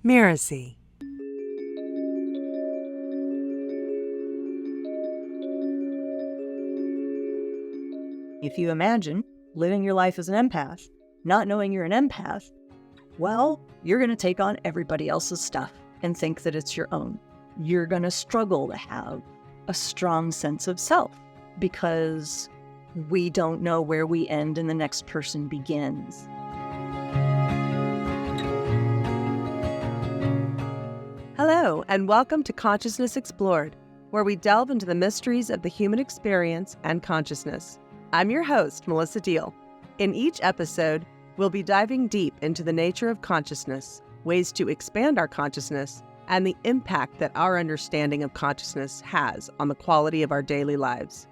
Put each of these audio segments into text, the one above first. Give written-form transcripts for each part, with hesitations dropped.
Mirasee. If you imagine living your life as an empath, not knowing you're an empath, well, you're going to take on everybody else's stuff and think that it's your own. You're going to struggle to have a strong sense of self because we don't know where we end and the next person begins. Hello, and welcome to Consciousness Explored, where we delve into the mysteries of the human experience and consciousness. I'm your host, Melissa Deal. In each episode, we'll be diving deep into the nature of consciousness, ways to expand our consciousness, and the impact that our understanding of consciousness has on the quality of our daily lives.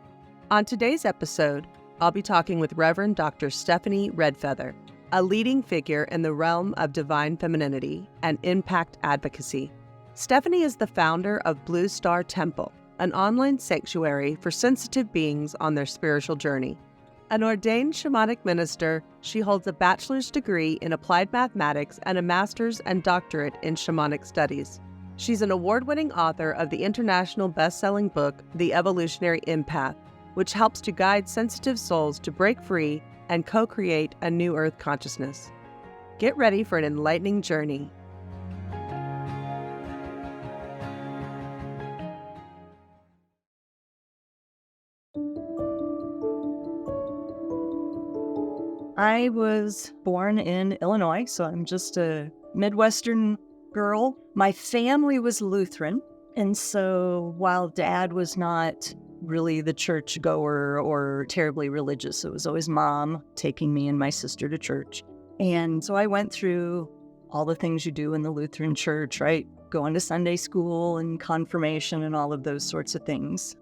On today's episode, I'll be talking with Reverend Dr. Stephanie Redfeather, a leading figure in the realm of divine femininity and impact advocacy. Stephanie is the founder of Blue Star Temple, an online sanctuary for sensitive beings on their spiritual journey. An ordained shamanic minister, she holds a bachelor's degree in applied mathematics and a master's and doctorate in shamanic studies. She's an award-winning author of the international best-selling book, The Evolutionary Empath, which helps to guide sensitive souls to break free and co-create a new earth consciousness. Get ready for an enlightening journey. I was born in Illinois, so I'm just a Midwestern girl. My family was Lutheran, and so while Dad was not really the church goer or terribly religious, it was always Mom taking me and my sister to church. And so I went through all the things you do in the Lutheran church, right? Going to Sunday school and confirmation and all of those sorts of things.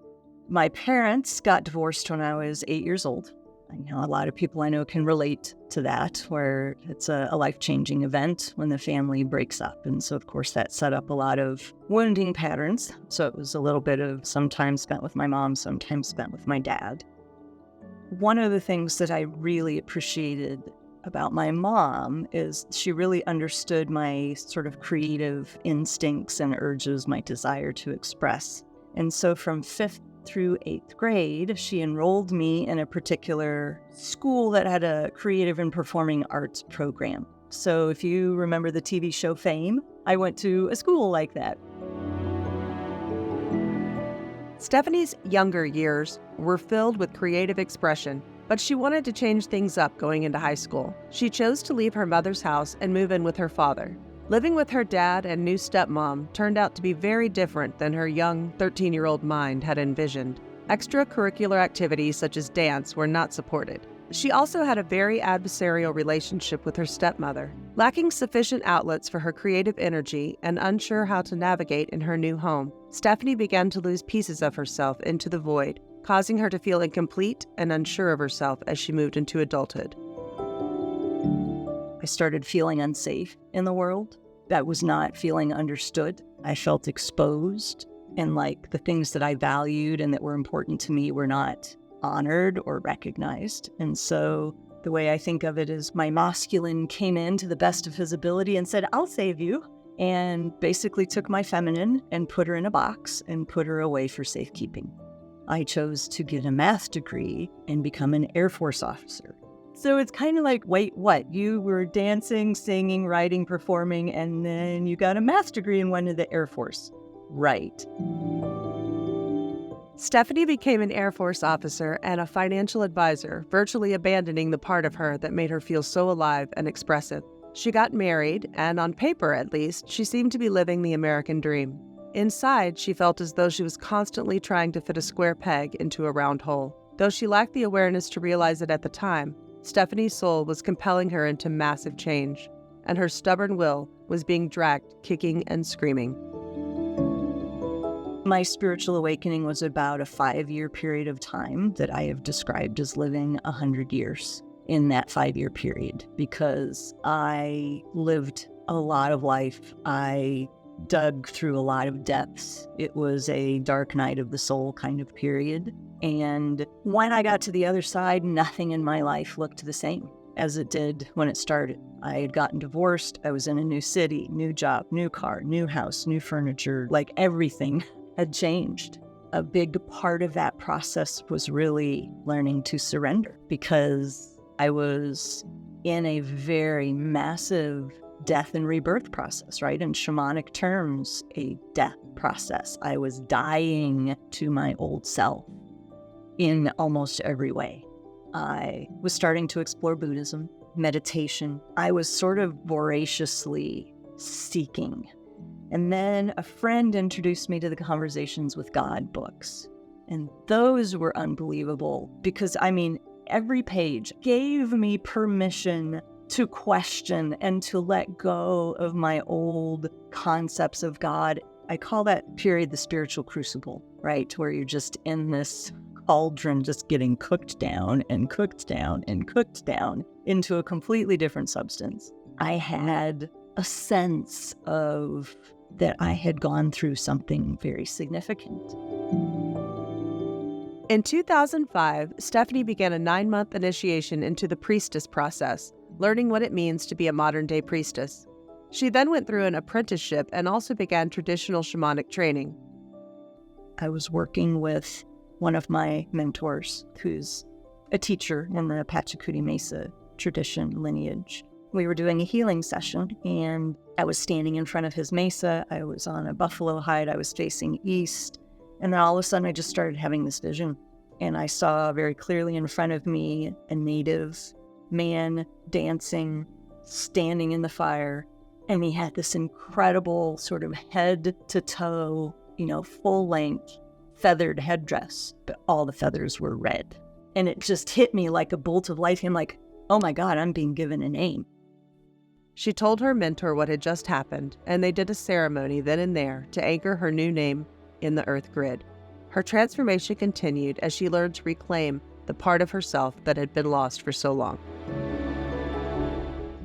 My parents got divorced when I was 8 years old. You know, a lot of people I know can relate to that, where it's a life-changing event when the family breaks up. And so, of course, that set up a lot of wounding patterns. So it was a little bit of sometimes spent with my mom, sometimes spent with my dad. One of the things that I really appreciated about my mom is she really understood my sort of creative instincts and urges, my desire to express. And so from 5th through 8th grade, she enrolled me in a particular school that had a creative and performing arts program. So if you remember the TV show Fame, I went to a school like that. Stephanie's younger years were filled with creative expression, but she wanted to change things up going into high school. She chose to leave her mother's house and move in with her father. Living with her dad and new stepmom turned out to be very different than her young 13-year-old mind had envisioned. Extracurricular activities such as dance were not supported. She also had a very adversarial relationship with her stepmother. Lacking sufficient outlets for her creative energy and unsure how to navigate in her new home, Stephanie began to lose pieces of herself into the void, causing her to feel incomplete and unsure of herself as she moved into adulthood. I started feeling unsafe in the world. That was not feeling understood. I felt exposed, and like the things that I valued and that were important to me were not honored or recognized. And so the way I think of it is my masculine came in to the best of his ability and said, "I'll save you," and basically took my feminine and put her in a box and put her away for safekeeping. I chose to get a math degree and become an Air Force officer. So it's kind of like, wait, what? You were dancing, singing, writing, performing, and then you got a math degree and went into the Air Force. Right. Stephanie became an Air Force officer and a financial advisor, virtually abandoning the part of her that made her feel so alive and expressive. She got married, and on paper at least, she seemed to be living the American dream. Inside, she felt as though she was constantly trying to fit a square peg into a round hole. Though she lacked the awareness to realize it at the time, Stephanie's soul was compelling her into massive change, and her stubborn will was being dragged kicking and screaming. My spiritual awakening was about a 5-year period of time that I have described as living 100 years in that 5-year period, because I lived a lot of life. I dug through a lot of depths. It was a dark night of the soul kind of period. And when I got to the other side, nothing in my life looked the same. as it did when it started. I had gotten divorced. I was in a new city, new job, new car, new house, new furniture. Like everything had changed. A big part of that process was really learning to surrender, because I was in a very massive death and rebirth process, right? In shamanic terms, a death process. I was dying to my old self in almost every way. I was starting to explore Buddhism, meditation. I was sort of voraciously seeking. And then a friend introduced me to the Conversations with God books. And those were unbelievable because, every page gave me permission to question and to let go of my old concepts of God. I call that period the spiritual crucible, right? Where you're just in this cauldron just getting cooked down and cooked down and cooked down into a completely different substance. I had a sense of that I had gone through something very significant. In 2005, Stephanie began a 9-month initiation into the priestess process, learning what it means to be a modern-day priestess. She then went through an apprenticeship and also began traditional shamanic training. I was working with one of my mentors, who's a teacher in the Pachacuti Mesa tradition lineage. We were doing a healing session, and I was standing in front of his mesa. I was on a buffalo hide. I was facing east. And then all of a sudden, I just started having this vision. And I saw very clearly in front of me a native man dancing, standing in the fire. And he had this incredible sort of head to toe, full length, feathered headdress, but all the feathers were red. And it just hit me like a bolt of light. I'm like, oh my God, I'm being given a name. She told her mentor what had just happened, and they did a ceremony then and there to anchor her new name in the earth grid. Her transformation continued as she learned to reclaim the part of herself that had been lost for so long.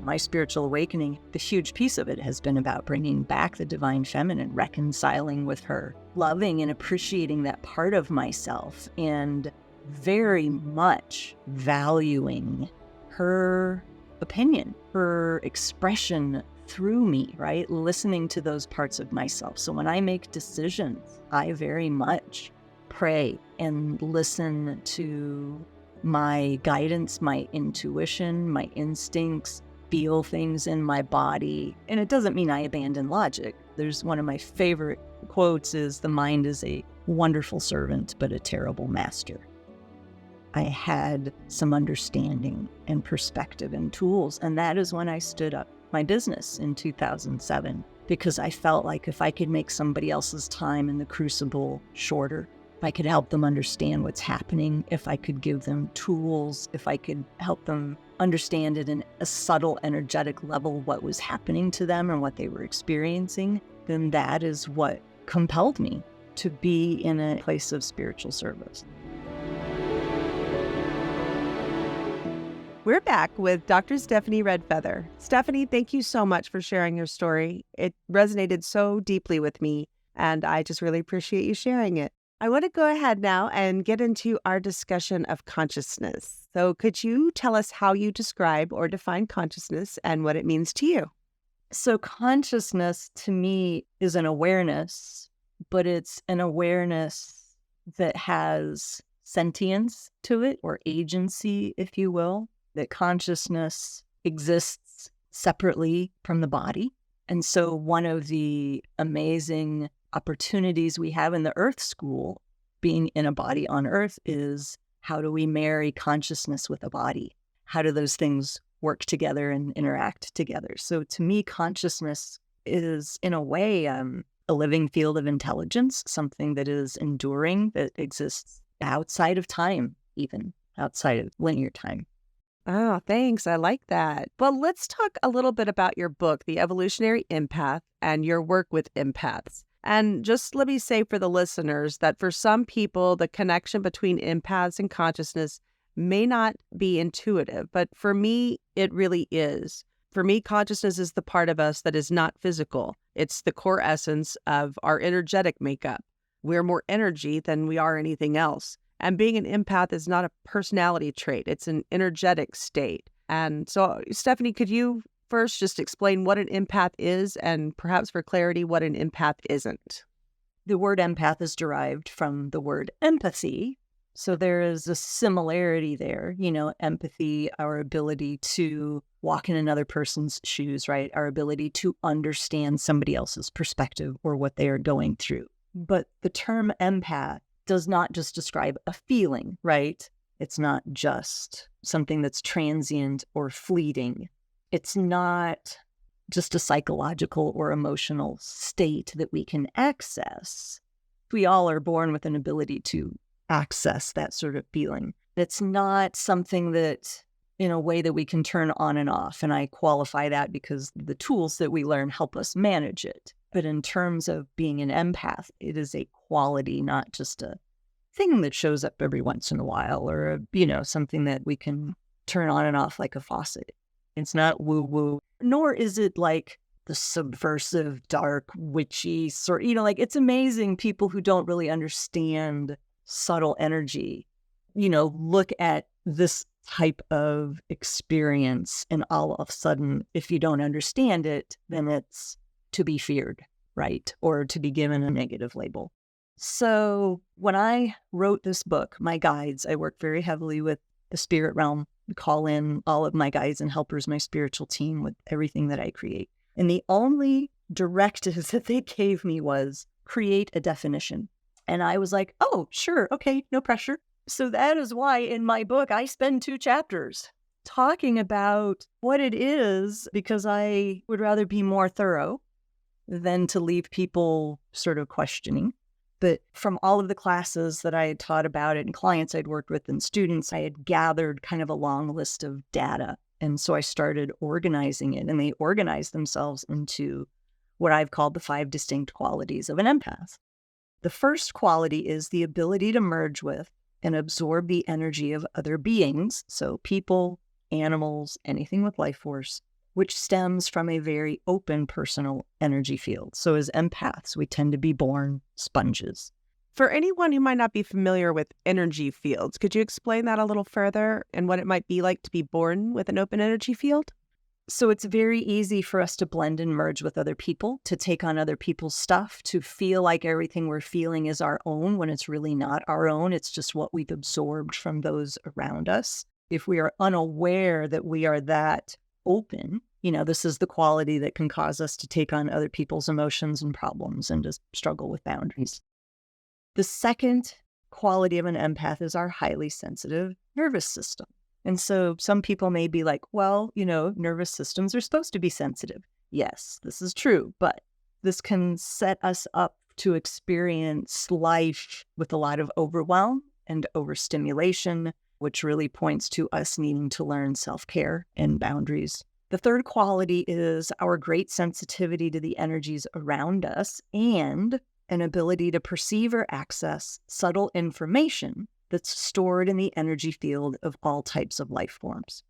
My spiritual awakening, the huge piece of it has been about bringing back the divine feminine, reconciling with her, loving and appreciating that part of myself, and very much valuing her opinion, her expression through me, right? Listening to those parts of myself. So when I make decisions, I very much pray and listen to my guidance, my intuition, my instincts, feel things in my body. And it doesn't mean I abandon logic. There's one of my favorite quotes is, the mind is a wonderful servant, but a terrible master. I had some understanding and perspective and tools. And that is when I stood up my business in 2007, because I felt like if I could make somebody else's time in the crucible shorter, if I could help them understand what's happening, if I could give them tools, if I could help them understand at a subtle energetic level what was happening to them and what they were experiencing, then that is what compelled me to be in a place of spiritual service. We're back with Dr. Stephanie Redfeather. Stephanie, thank you so much for sharing your story. It resonated so deeply with me, and I just really appreciate you sharing it. I want to go ahead now and get into our discussion of consciousness. So could you tell us how you describe or define consciousness and what it means to you? So consciousness to me is an awareness, but it's an awareness that has sentience to it, or agency, if you will. That consciousness exists separately from the body. And so one of the amazing opportunities we have in the Earth School, being in a body on Earth, is how do we marry consciousness with a body? How do those things work together and interact together? So to me, consciousness is, in a way, a living field of intelligence, something that is enduring, that exists outside of time, even outside of linear time. Oh, thanks. I like that. Well, let's talk a little bit about your book, The Evolutionary Empath, and your work with empaths. And just let me say for the listeners that for some people, the connection between empaths and consciousness may not be intuitive, but for me, it really is. For me, consciousness is the part of us that is not physical. It's the core essence of our energetic makeup. We're more energy than we are anything else. And being an empath is not a personality trait. It's an energetic state. And so, Stephanie, could you first just explain what an empath is and perhaps for clarity, what an empath isn't? The word empath is derived from the word empathy. So there is a similarity there, empathy, our ability to walk in another person's shoes, right? Our ability to understand somebody else's perspective or what they are going through. But the term empath does not just describe a feeling, right? It's not just something that's transient or fleeting. It's not just a psychological or emotional state that we can access. We all are born with an ability to access that sort of feeling. It's not something that, in a way that we can turn on and off. And I qualify that because the tools that we learn help us manage it. But in terms of being an empath, it is a quality, not just a thing that shows up every once in a while or, something that we can turn on and off like a faucet. It's not woo-woo, nor is it like the subversive, dark, witchy sort. It's amazing people who don't really understand subtle energy, look at this type of experience and all of a sudden, if you don't understand it, then it's to be feared, right? Or to be given a negative label. So when I wrote this book, my guides, I work very heavily with the spirit realm. We call in all of my guides and helpers, my spiritual team, with everything that I create. And the only directives that they gave me was create a definition. And I was like, oh, sure. Okay, no pressure. So that is why in my book, I spend 2 chapters talking about what it is, because I would rather be more thorough than to leave people sort of questioning. But from all of the classes that I had taught about it and clients I'd worked with and students, I had gathered kind of a long list of data. And so I started organizing it, and they organized themselves into what I've called the 5 distinct qualities of an empath. The first quality is the ability to merge with and absorb the energy of other beings, so people, animals, anything with life force, which stems from a very open personal energy field. So as empaths, we tend to be born sponges. For anyone who might not be familiar with energy fields, could you explain that a little further and what it might be like to be born with an open energy field? So it's very easy for us to blend and merge with other people, to take on other people's stuff, to feel like everything we're feeling is our own when it's really not our own. It's just what we've absorbed from those around us. If we are unaware that we are that open, this is the quality that can cause us to take on other people's emotions and problems and to struggle with boundaries. The second quality of an empath is our highly sensitive nervous system. And so some people may be like, well, nervous systems are supposed to be sensitive. Yes, this is true, but this can set us up to experience life with a lot of overwhelm and overstimulation, which really points to us needing to learn self-care and boundaries. The third quality is our great sensitivity to the energies around us and an ability to perceive or access subtle information that's stored in the energy field of all types of life forms.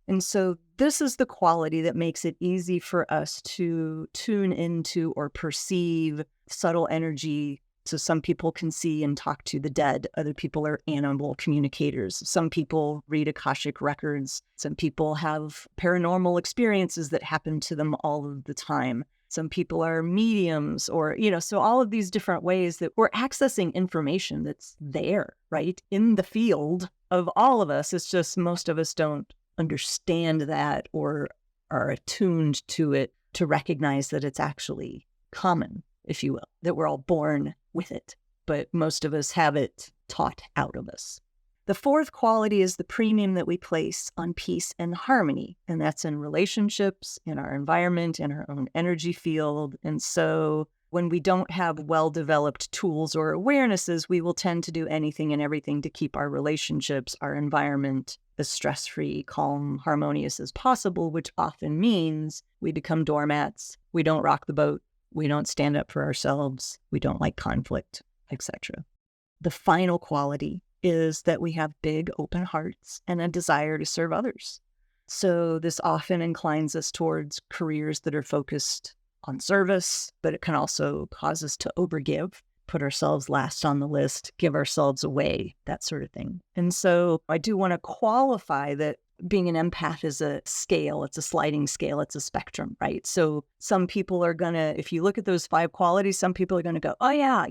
And so this is the quality that makes it easy for us to tune into or perceive subtle energy. So some people can see and talk to the dead. Other people are animal communicators. Some people read Akashic records. Some people have paranormal experiences that happen to them all of the time. Some people are mediums or, so all of these different ways that we're accessing information that's there, right, in the field of all of us. It's just most of us don't understand that or are attuned to it to recognize that it's actually common, if you will, that we're all born with it. But most of us have it taught out of us. The fourth quality is the premium that we place on peace and harmony, and that's in relationships, in our environment, in our own energy field. And so when we don't have well-developed tools or awarenesses, we will tend to do anything and everything to keep our relationships, our environment as stress-free, calm, harmonious as possible, which often means we become doormats, we don't rock the boat, we don't stand up for ourselves, we don't like conflict, etc. The final quality is that we have big open hearts and a desire to serve others. So this often inclines us towards careers that are focused on service, but it can also cause us to overgive, put ourselves last on the list, give ourselves away, that sort of thing. And so I do want to qualify that being an empath is a scale. It's a sliding scale. It's a spectrum, right? So some people are going to, if you look at those 5 qualities, some people are going to go, oh yeah,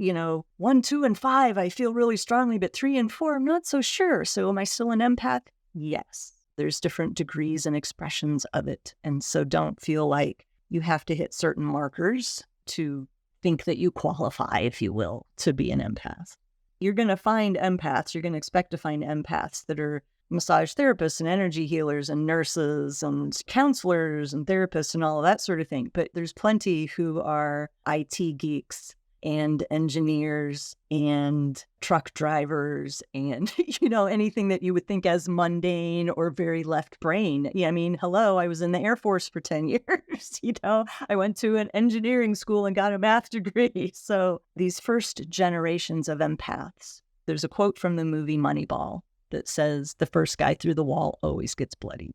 1, 2, and 5, I feel really strongly, but 3 and 4, I'm not so sure. So am I still an empath? Yes. There's different degrees and expressions of it. And so don't feel like you have to hit certain markers to think that you qualify, if you will, to be an empath. You're going to find empaths. You're going to expect to find empaths that are massage therapists and energy healers and nurses and counselors and therapists and all of that sort of thing. But there's plenty who are IT geeks and engineers and truck drivers and, anything that you would think as mundane or very left brain. Yeah, I mean, hello, I was in the Air Force for 10 years. I went to an engineering school and got a math degree. So these first generations of empaths, there's a quote from the movie Moneyball that says, the first guy through the wall always gets bloody.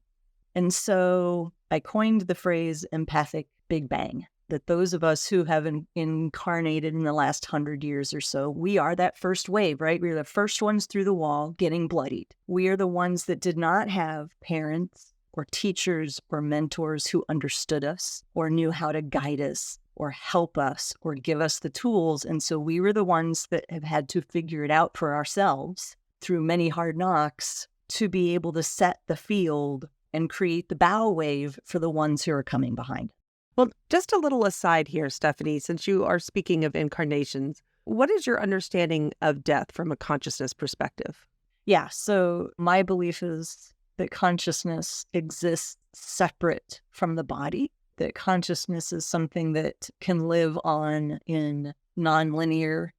And so I coined the phrase empathic Big Bang, that those of us who have incarnated in the last 100 years or so, we are that first wave, right? We're the first ones through the wall getting bloodied. We are the ones that did not have parents or teachers or mentors who understood us or knew how to guide us or help us or give us the tools. And so we were the ones that have had to figure it out for ourselves through many hard knocks to be able to set the field and create the bow wave for the ones who are coming behind. Well, just a little aside here, Stephanie, since you are speaking of incarnations, what is your understanding of death from a consciousness perspective? Yeah, so my belief is that consciousness exists separate from the body, that consciousness is something that can live on in nonlinear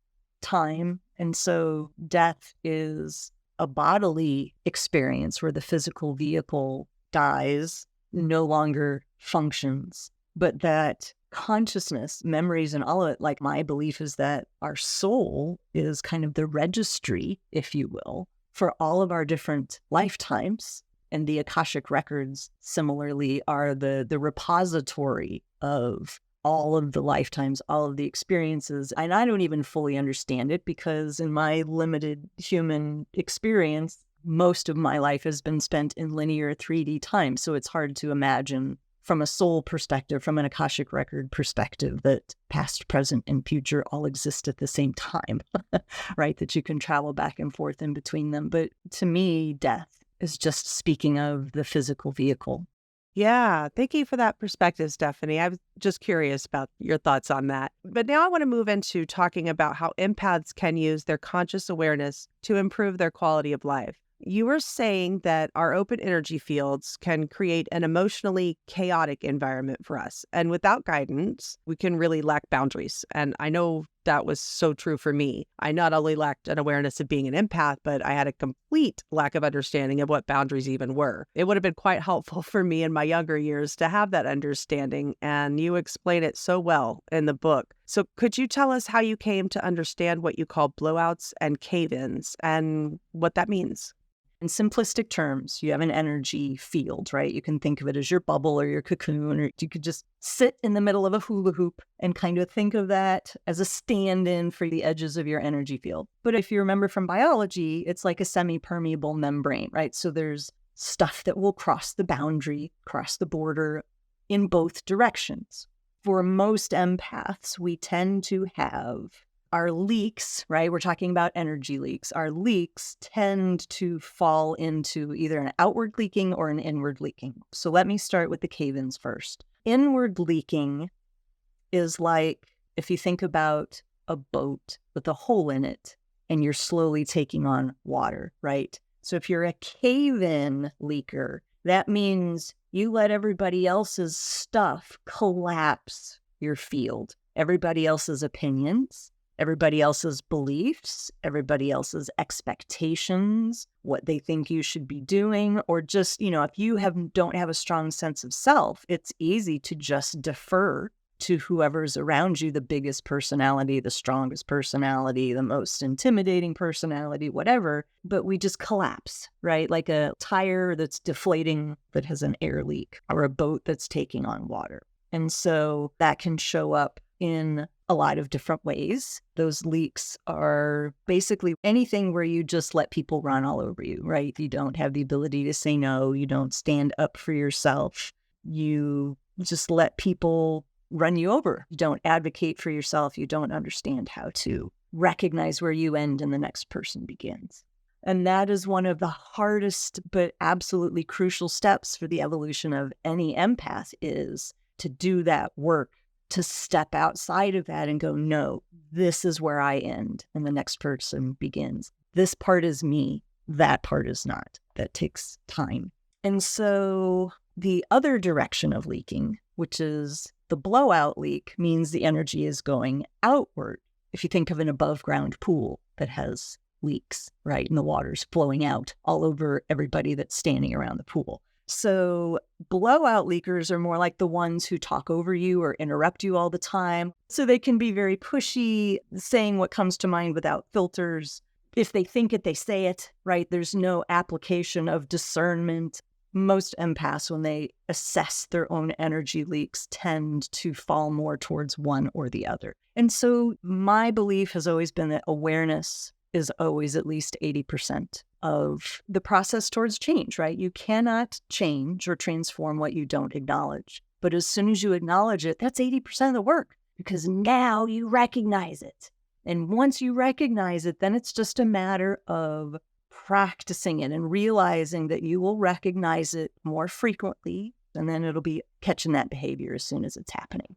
time. And so death is a bodily experience where the physical vehicle dies, no longer functions, but that consciousness, memories, and all of it, like my belief is that our soul is kind of the registry, if you will, for all of our different lifetimes. And the Akashic records, similarly, are the repository of all of the lifetimes, all of the experiences. And I don't even fully understand it because in my limited human experience, most of my life has been spent in linear 3D time. So it's hard to imagine from a soul perspective, from an Akashic record perspective, that past, present, and future all exist at the same time, right? That you can travel back and forth in between them. But to me, death is just speaking of the physical vehicle. Yeah, thank you for that perspective, Stephanie. I was just curious about your thoughts on that. But now I want to move into talking about how empaths can use their conscious awareness to improve their quality of life. You were saying that our open energy fields can create an emotionally chaotic environment for us. And without guidance, we can really lack boundaries. And I know that was so true for me. I not only lacked an awareness of being an empath, but I had a complete lack of understanding of what boundaries even were. It would have been quite helpful for me in my younger years to have that understanding. And you explain it so well in the book. So could you tell us how you came to understand what you call blowouts and cave-ins and what that means? In simplistic terms, you have an energy field, right? You can think of it as your bubble or your cocoon, or you could just sit in the middle of a hula hoop and kind of think of that as a stand-in for the edges of your energy field. But if you remember from biology, it's like a semi-permeable membrane, right? So there's stuff that will cross the boundary, cross the border in both directions. For most empaths, we tend to have our leaks, right? We're talking about energy leaks. Our leaks tend to fall into either an outward leaking or an inward leaking. So let me start with the cave-ins first. Inward leaking is like if you think about a boat with a hole in it and you're slowly taking on water, right? So if you're a cave-in leaker, that means you let everybody else's stuff collapse your field, everybody else's opinions, everybody else's beliefs, everybody else's expectations, what they think you should be doing, or just, if you don't have a strong sense of self, it's easy to just defer to whoever's around you, the biggest personality, the strongest personality, the most intimidating personality, whatever, but we just collapse, right? Like a tire that's deflating that has an air leak or a boat that's taking on water. And so that can show up in a lot of different ways. Those leaks are basically anything where you just let people run all over you, right? You don't have the ability to say no. You don't stand up for yourself. You just let people run you over. You don't advocate for yourself. You don't understand how to recognize where you end and the next person begins. And that is one of the hardest but absolutely crucial steps for the evolution of any empath, is to do that work, to step outside of that and go, no, this is where I end and the next person begins. This part is me. That part is not. That takes time. And so the other direction of leaking, which is the blowout leak, means the energy is going outward. If you think of an above ground pool that has leaks, right? And the water's flowing out all over everybody that's standing around the pool. So blowout leakers are more like the ones who talk over you or interrupt you all the time. So they can be very pushy, saying what comes to mind without filters. If they think it, they say it, right? There's no application of discernment. Most empaths, when they assess their own energy leaks, tend to fall more towards one or the other. And so my belief has always been that awareness is always at least 80% of the process towards change, right? You cannot change or transform what you don't acknowledge. But as soon as you acknowledge it, that's 80% of the work, because now you recognize it. And once you recognize it, then it's just a matter of practicing it and realizing that you will recognize it more frequently, and then it'll be catching that behavior as soon as it's happening.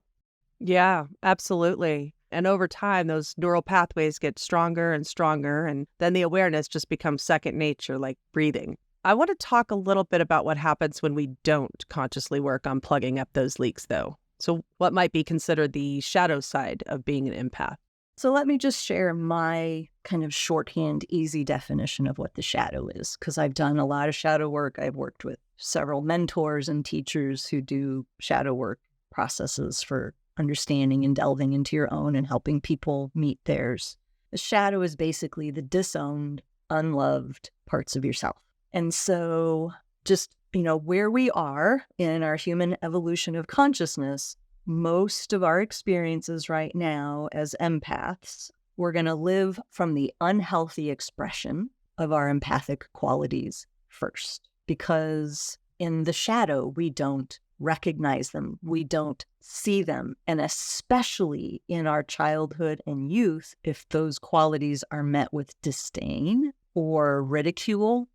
Yeah, absolutely. And over time, those neural pathways get stronger and stronger, and then the awareness just becomes second nature, like breathing. I want to talk a little bit about what happens when we don't consciously work on plugging up those leaks, though. So what might be considered the shadow side of being an empath? So let me just share my kind of shorthand, easy definition of what the shadow is, because I've done a lot of shadow work. I've worked with several mentors and teachers who do shadow work processes for understanding and delving into your own and helping people meet theirs. The shadow is basically the disowned, unloved parts of yourself. And so just, where we are in our human evolution of consciousness, most of our experiences right now as empaths, we're going to live from the unhealthy expression of our empathic qualities first, because in the shadow, we don't recognize them. We don't see them. And especially in our childhood and youth, if those qualities are met with disdain or ridicule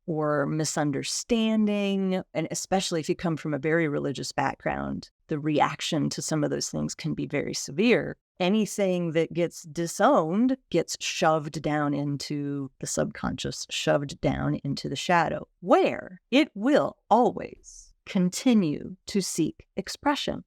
or misunderstanding, and especially if you come from a very religious background, the reaction to some of those things can be very severe. Anything that gets disowned gets shoved down into the subconscious, shoved down into the shadow, where it will always continue to seek expression.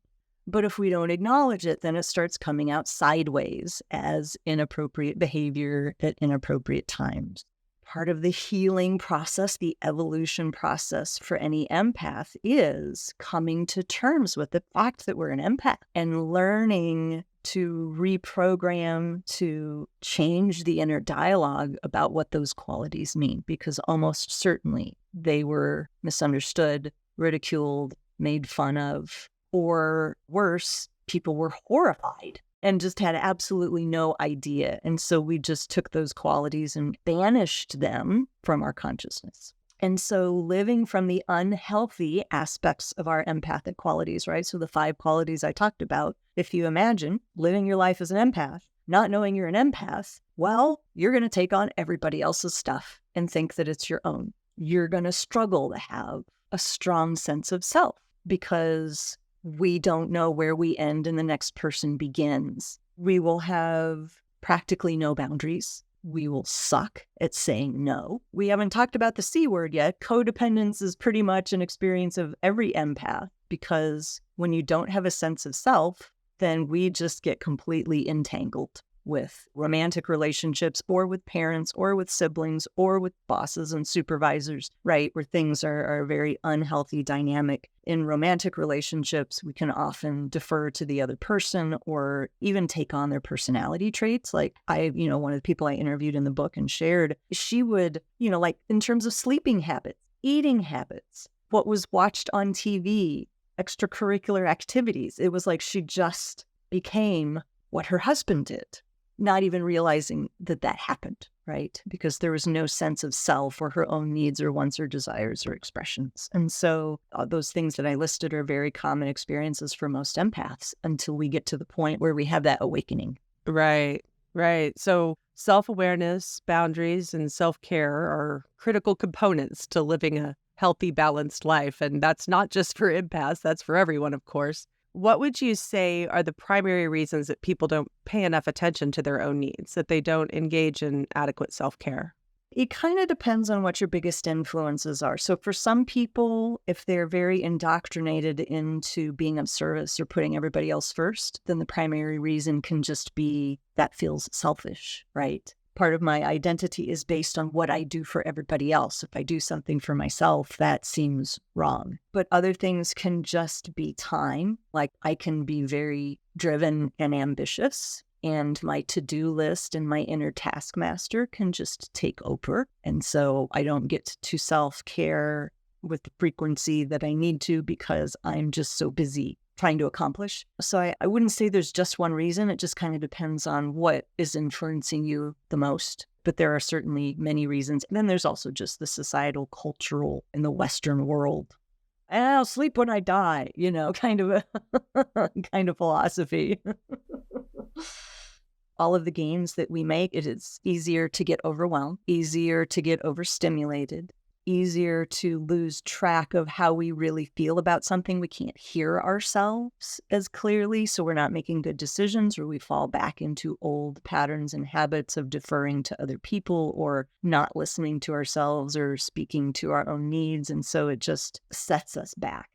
But if we don't acknowledge it, then it starts coming out sideways as inappropriate behavior at inappropriate times. Part of the healing process, the evolution process for any empath, is coming to terms with the fact that we're an empath and learning to reprogram, to change the inner dialogue about what those qualities mean, because almost certainly they were misunderstood, ridiculed, made fun of, or worse, people were horrified and just had absolutely no idea. And so we just took those qualities and banished them from our consciousness. And so living from the unhealthy aspects of our empathic qualities, right? So the 5 qualities I talked about, if you imagine living your life as an empath, not knowing you're an empath, well, you're going to take on everybody else's stuff and think that it's your own. You're going to struggle to have a strong sense of self because we don't know where we end and the next person begins. We will have practically no boundaries. We will suck at saying no. We haven't talked about the C word yet. Codependence is pretty much an experience of every empath, because when you don't have a sense of self, then we just get completely entangled with romantic relationships or with parents or with siblings or with bosses and supervisors, right? Where things are a very unhealthy dynamic. In romantic relationships, we can often defer to the other person or even take on their personality traits. Like one of the people I interviewed in the book and shared, she would, like in terms of sleeping habits, eating habits, what was watched on TV, extracurricular activities. It was like she just became what her husband did, not even realizing that that happened, right? Because there was no sense of self or her own needs or wants or desires or expressions. And so those things that I listed are very common experiences for most empaths until we get to the point where we have that awakening. Right, right. So self-awareness, boundaries, and self-care are critical components to living a healthy, balanced life. And that's not just for empaths, that's for everyone, of course. What would you say are the primary reasons that people don't pay enough attention to their own needs, that they don't engage in adequate self-care? It kind of depends on what your biggest influences are. So for some people, if they're very indoctrinated into being of service or putting everybody else first, then the primary reason can just be that feels selfish, right? Part of my identity is based on what I do for everybody else. If I do something for myself, that seems wrong. But other things can just be time. Like I can be very driven and ambitious, and my to-do list and my inner taskmaster can just take over. And so I don't get to self-care with the frequency that I need to because I'm just so busy trying to accomplish. So I wouldn't say there's just one reason. It just kind of depends on what is influencing you the most. But there are certainly many reasons. And then there's also just the societal, cultural, in the Western world. I'll sleep when I die, kind of a kind of philosophy. All of the gains that we make, it is easier to get overwhelmed, easier to get overstimulated, easier to lose track of how we really feel about something. We can't hear ourselves as clearly, so we're not making good decisions, or we fall back into old patterns and habits of deferring to other people or not listening to ourselves or speaking to our own needs. And so it just sets us back.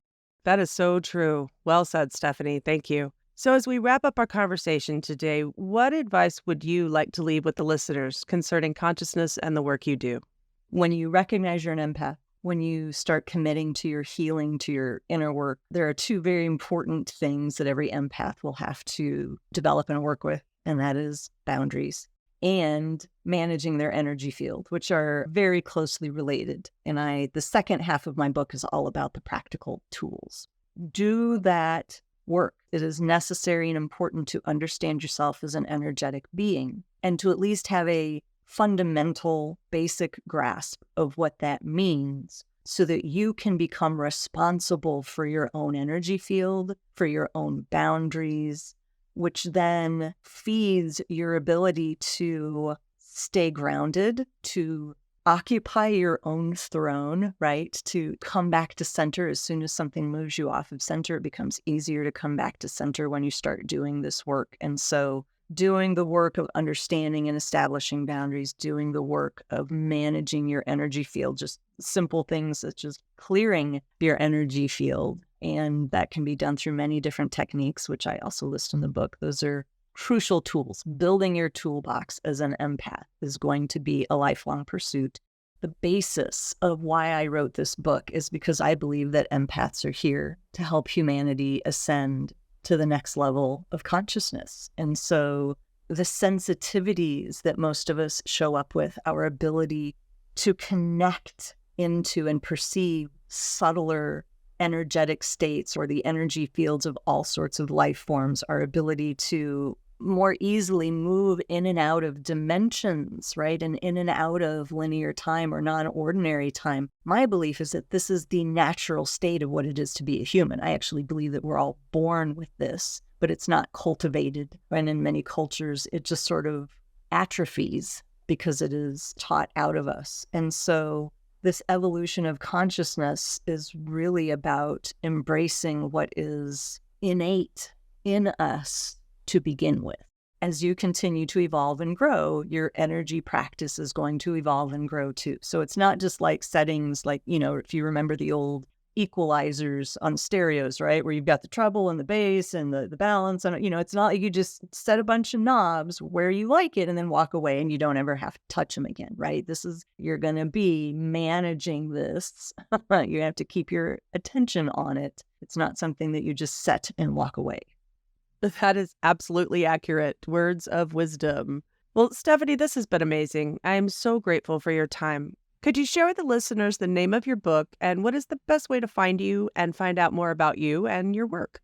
That is so true. Well said, Stephanie. Thank you. So as we wrap up our conversation today, what advice would you like to leave with the listeners concerning consciousness and the work you do? When you recognize you're an empath, when you start committing to your healing, to your inner work, there are two very important things that every empath will have to develop and work with, and that is boundaries and managing their energy field, which are very closely related. And the second half of my book is all about the practical tools. Do that work. It is necessary and important to understand yourself as an energetic being and to at least have a fundamental, basic grasp of what that means so that you can become responsible for your own energy field, for your own boundaries, which then feeds your ability to stay grounded, to occupy your own throne, right? To come back to center. As soon as something moves you off of center, it becomes easier to come back to center when you start doing this work. And so doing the work of understanding and establishing boundaries, doing the work of managing your energy field, just simple things such as clearing your energy field. And that can be done through many different techniques, which I also list in the book. Those are crucial tools. Building your toolbox as an empath is going to be a lifelong pursuit. The basis of why I wrote this book is because I believe that empaths are here to help humanity ascend to the next level of consciousness. And so the sensitivities that most of us show up with, our ability to connect into and perceive subtler energetic states or the energy fields of all sorts of life forms, our ability to more easily move in and out of dimensions, right? And in and out of linear time or non-ordinary time. My belief is that this is the natural state of what it is to be a human. I actually believe that we're all born with this, but it's not cultivated. And in many cultures, it just sort of atrophies because it is taught out of us. And so this evolution of consciousness is really about embracing what is innate in us to begin with. As you continue to evolve and grow, your energy practice is going to evolve and grow too. So it's not just like settings like, if you remember the old equalizers on stereos, right? Where you've got the treble and the bass and the balance. And, it's not like you just set a bunch of knobs where you like it and then walk away and you don't ever have to touch them again, right? You're going to be managing this. You have to keep your attention on it. It's not something that you just set and walk away. That is absolutely accurate. Words of wisdom. Well, Stephanie, this has been amazing. I am so grateful for your time. Could you share with the listeners the name of your book and what is the best way to find you and find out more about you and your work?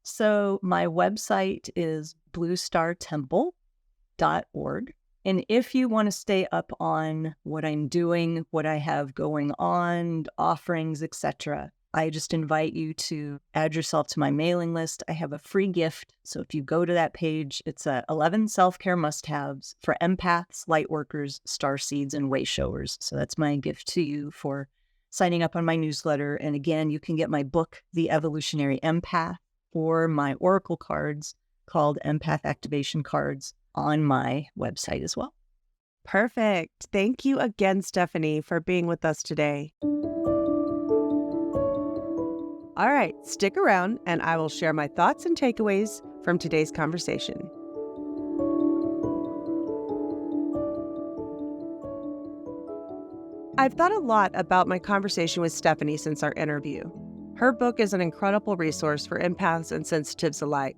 So my website is bluestartemple.org. And if you want to stay up on what I'm doing, what I have going on, offerings, etc., I just invite you to add yourself to my mailing list. I have a free gift. So if you go to that page, it's 11 self-care must-haves for empaths, light workers, starseeds, and way showers. So that's my gift to you for signing up on my newsletter. And again, you can get my book, The Evolutionary Empath, or my oracle cards called Empath Activation Cards on my website as well. Perfect. Thank you again, Stephanie, for being with us today. All right, stick around and I will share my thoughts and takeaways from today's conversation. I've thought a lot about my conversation with Stephanie since our interview. Her book is an incredible resource for empaths and sensitives alike.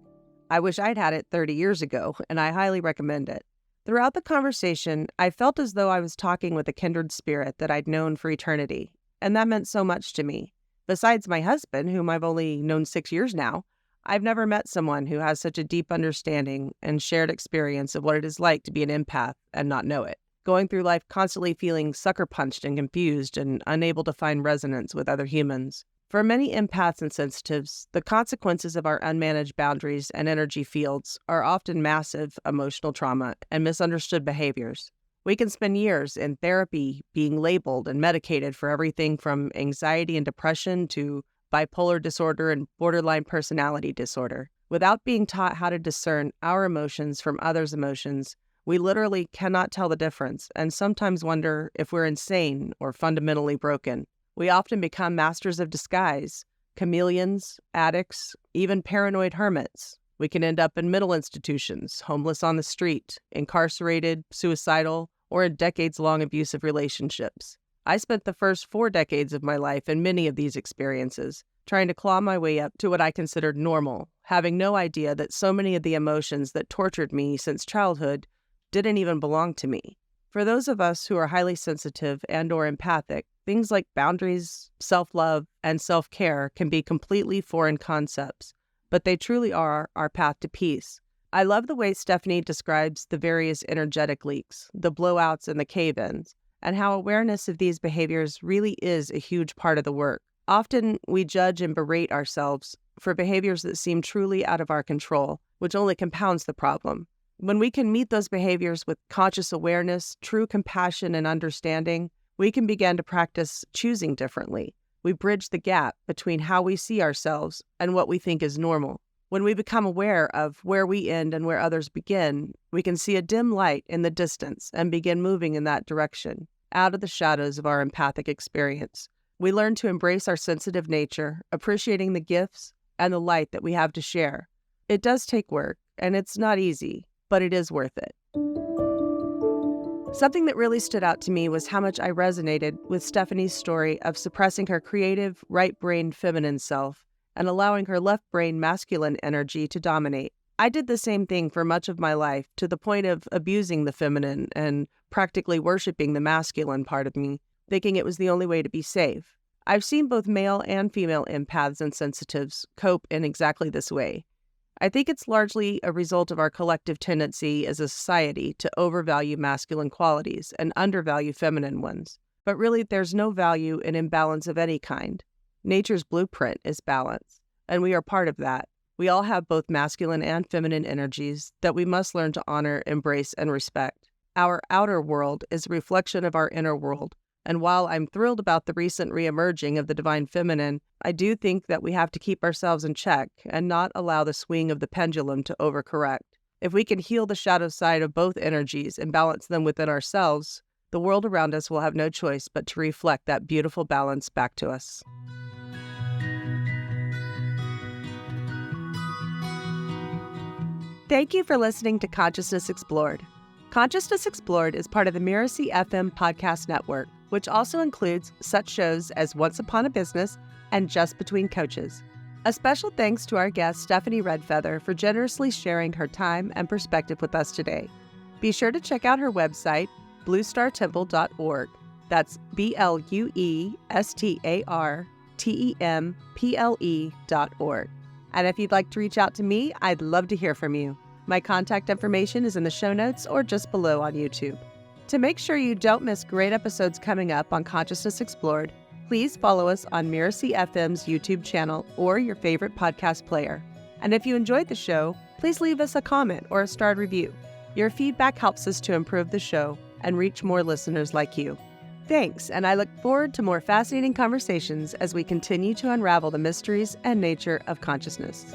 I wish I'd had it 30 years ago, and I highly recommend it. Throughout the conversation, I felt as though I was talking with a kindred spirit that I'd known for eternity, and that meant so much to me. Besides my husband, whom I've only known 6 years now, I've never met someone who has such a deep understanding and shared experience of what it is like to be an empath and not know it, going through life constantly feeling sucker punched and confused and unable to find resonance with other humans. For many empaths and sensitives, the consequences of our unmanaged boundaries and energy fields are often massive emotional trauma and misunderstood behaviors. We can spend years in therapy being labeled and medicated for everything from anxiety and depression to bipolar disorder and borderline personality disorder. Without being taught how to discern our emotions from others' emotions, we literally cannot tell the difference and sometimes wonder if we're insane or fundamentally broken. We often become masters of disguise, chameleons, addicts, even paranoid hermits. We can end up in mental institutions, homeless on the street, incarcerated, suicidal, or in decades-long abusive relationships. I spent the first 4 decades of my life in many of these experiences, trying to claw my way up to what I considered normal, having no idea that so many of the emotions that tortured me since childhood didn't even belong to me. For those of us who are highly sensitive and/or empathic, things like boundaries, self-love, and self-care can be completely foreign concepts, but they truly are our path to peace. I love the way Stephanie describes the various energetic leaks, the blowouts and the cave-ins, and how awareness of these behaviors really is a huge part of the work. Often we judge and berate ourselves for behaviors that seem truly out of our control, which only compounds the problem. When we can meet those behaviors with conscious awareness, true compassion, and understanding, we can begin to practice choosing differently. We bridge the gap between how we see ourselves and what we think is normal. When we become aware of where we end and where others begin, we can see a dim light in the distance and begin moving in that direction, out of the shadows of our empathic experience. We learn to embrace our sensitive nature, appreciating the gifts and the light that we have to share. It does take work, and it's not easy, but it is worth it. Something that really stood out to me was how much I resonated with Stephanie's story of suppressing her creative, right-brained feminine self and allowing her left-brain masculine energy to dominate. I did the same thing for much of my life, to the point of abusing the feminine and practically worshiping the masculine part of me, thinking it was the only way to be safe. I've seen both male and female empaths and sensitives cope in exactly this way. I think it's largely a result of our collective tendency as a society to overvalue masculine qualities and undervalue feminine ones. But really, there's no value in imbalance of any kind. Nature's blueprint is balance, and we are part of that. We all have both masculine and feminine energies that we must learn to honor, embrace, and respect. Our outer world is a reflection of our inner world, and while I'm thrilled about the recent reemerging of the divine feminine, I do think that we have to keep ourselves in check and not allow the swing of the pendulum to overcorrect. If we can heal the shadow side of both energies and balance them within ourselves, the world around us will have no choice but to reflect that beautiful balance back to us. Thank you for listening to Consciousness Explored. Consciousness Explored is part of the Mirasee FM podcast network, which also includes such shows as Once Upon a Business and Just Between Coaches. A special thanks to our guest, Stephanie Redfeather, for generously sharing her time and perspective with us today. Be sure to check out her website, bluestartemple.org. That's BLUESTARTEMPLE.org. And if you'd like to reach out to me, I'd love to hear from you. My contact information is in the show notes or just below on YouTube. To make sure you don't miss great episodes coming up on Consciousness Explored, please follow us on Mirasee FM's YouTube channel or your favorite podcast player. And if you enjoyed the show, please leave us a comment or a starred review. Your feedback helps us to improve the show and reach more listeners like you. Thanks, and I look forward to more fascinating conversations as we continue to unravel the mysteries and nature of consciousness.